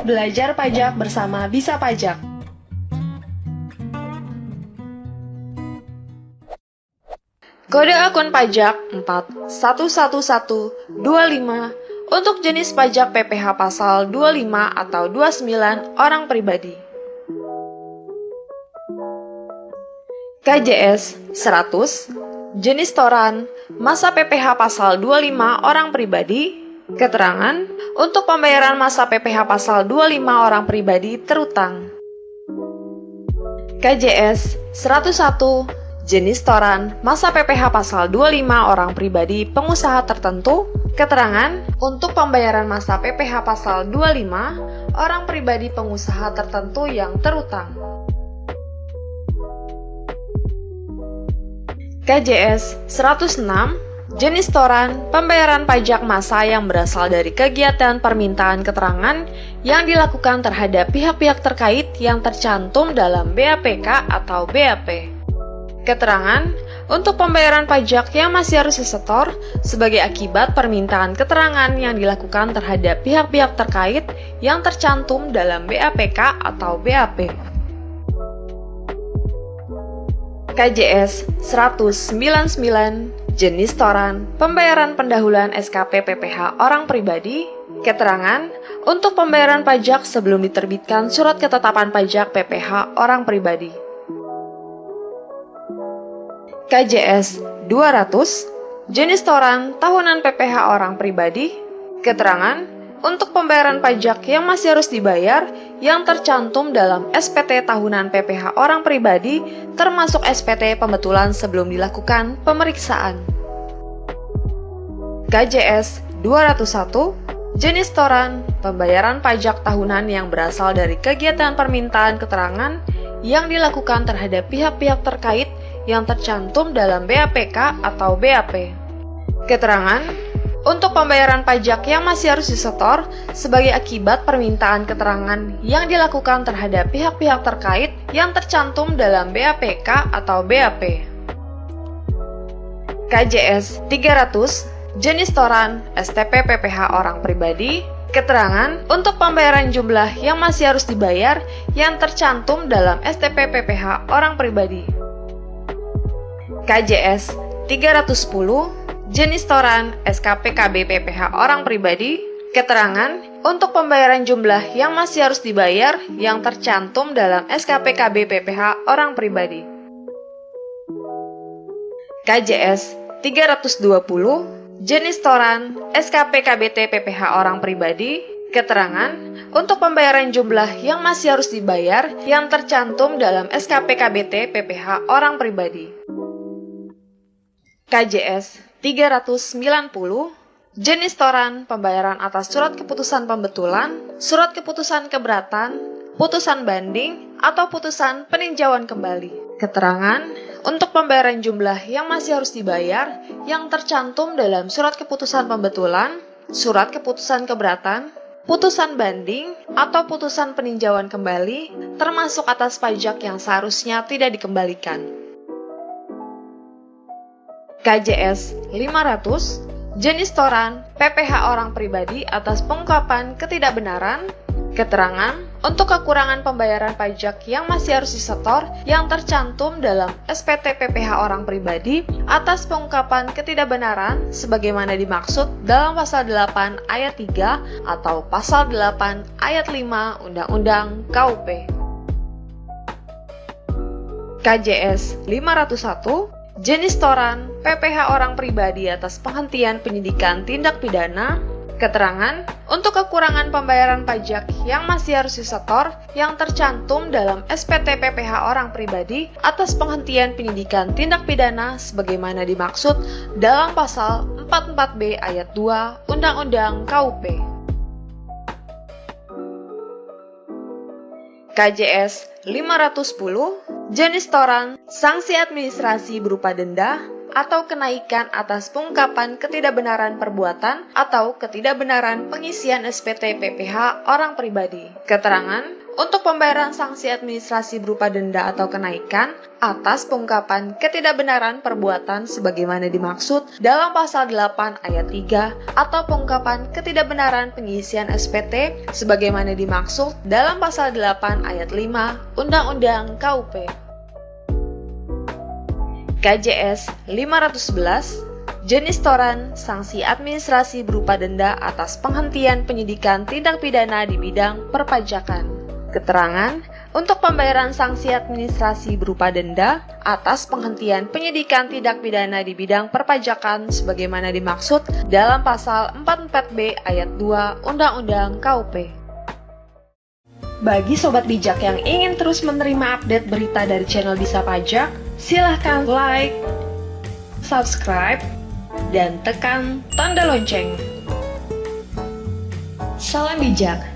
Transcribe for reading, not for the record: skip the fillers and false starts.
Belajar pajak bersama Bisa Pajak. Kode akun pajak 411125 untuk jenis pajak PPh pasal 25 atau 29 orang pribadi. KJS 100, jenis toran, masa PPh pasal 25 orang pribadi, keterangan untuk pembayaran masa PPh pasal 25 orang pribadi terutang. KJS 101, jenis toran, masa PPh pasal 25 orang pribadi pengusaha tertentu, keterangan untuk pembayaran masa PPh pasal 25 orang pribadi pengusaha tertentu yang terutang. KJS 106, jenis toran, pembayaran pajak massa yang berasal dari kegiatan permintaan keterangan yang dilakukan terhadap pihak-pihak terkait yang tercantum dalam BAPK atau BAP. Keterangan untuk pembayaran pajak yang masih harus disetor sebagai akibat permintaan keterangan yang dilakukan terhadap pihak-pihak terkait yang tercantum dalam BAPK atau BAP. KJS 199, jenis toran, pembayaran pendahuluan SKP PPh orang pribadi, keterangan untuk pembayaran pajak sebelum diterbitkan surat ketetapan pajak PPh orang pribadi. KJS 200, jenis toran, tahunan PPh orang pribadi, keterangan untuk pembayaran pajak yang masih harus dibayar yang tercantum dalam SPT tahunan PPh orang pribadi termasuk SPT pembetulan sebelum dilakukan pemeriksaan. KJS 201, jenis toran, pembayaran pajak tahunan yang berasal dari kegiatan permintaan keterangan yang dilakukan terhadap pihak-pihak terkait yang tercantum dalam BAPK atau BAP. Keterangan untuk pembayaran pajak yang masih harus disetor sebagai akibat permintaan keterangan yang dilakukan terhadap pihak-pihak terkait yang tercantum dalam BAPK atau BAP. KJS 300, jenis toran, STP PPh orang pribadi, keterangan untuk pembayaran jumlah yang masih harus dibayar yang tercantum dalam STP PPh orang pribadi. KJS 310, jenis toran, SKPKB PPh orang pribadi, keterangan untuk pembayaran jumlah yang masih harus dibayar yang tercantum dalam SKPKB PPh orang pribadi. KJS 320, jenis toran, SKPKBT PPh orang pribadi, keterangan untuk pembayaran jumlah yang masih harus dibayar yang tercantum dalam SKPKBT PPh orang pribadi. KJS 390, jenis toran, pembayaran atas surat keputusan pembetulan, surat keputusan keberatan, putusan banding, atau putusan peninjauan kembali. Keterangan untuk pembayaran jumlah yang masih harus dibayar yang tercantum dalam surat keputusan pembetulan, surat keputusan keberatan, putusan banding, atau putusan peninjauan kembali, termasuk atas pajak yang seharusnya tidak dikembalikan. KJS 500, jenis toran, PPh orang pribadi atas pengungkapan ketidakbenaran, keterangan untuk kekurangan pembayaran pajak yang masih harus disetor yang tercantum dalam SPT PPh orang pribadi atas pengungkapan ketidakbenaran sebagaimana dimaksud dalam pasal 8 ayat 3 atau pasal 8 ayat 5 Undang-Undang KUP. KJS 501, jenis toran, PPh orang pribadi atas penghentian penyidikan tindak pidana, keterangan untuk kekurangan pembayaran pajak yang masih harus disetor yang tercantum dalam SPT PPh orang pribadi atas penghentian penyidikan tindak pidana sebagaimana dimaksud dalam pasal 44B ayat 2 Undang-Undang KUP. KJS 510, jenis toran, sanksi administrasi berupa denda atau kenaikan atas pengungkapan ketidakbenaran perbuatan atau ketidakbenaran pengisian SPT PPh orang pribadi. Keterangan untuk pembayaran sanksi administrasi berupa denda atau kenaikan atas pengungkapan ketidakbenaran perbuatan sebagaimana dimaksud dalam pasal 8 ayat 3 atau pengungkapan ketidakbenaran pengisian SPT sebagaimana dimaksud dalam pasal 8 ayat 5 Undang-Undang KUP. KJS 511 jenis toran sanksi administrasi berupa denda atas penghentian penyidikan tindak pidana di bidang perpajakan. Keterangan untuk pembayaran sanksi administrasi berupa denda atas penghentian penyidikan tindak pidana di bidang perpajakan sebagaimana dimaksud dalam pasal 44B ayat 2 Undang-Undang KUP. Bagi sobat bijak yang ingin terus menerima update berita dari channel Bisa Pajak, silahkan like, subscribe, dan tekan tanda lonceng. Salam bijak.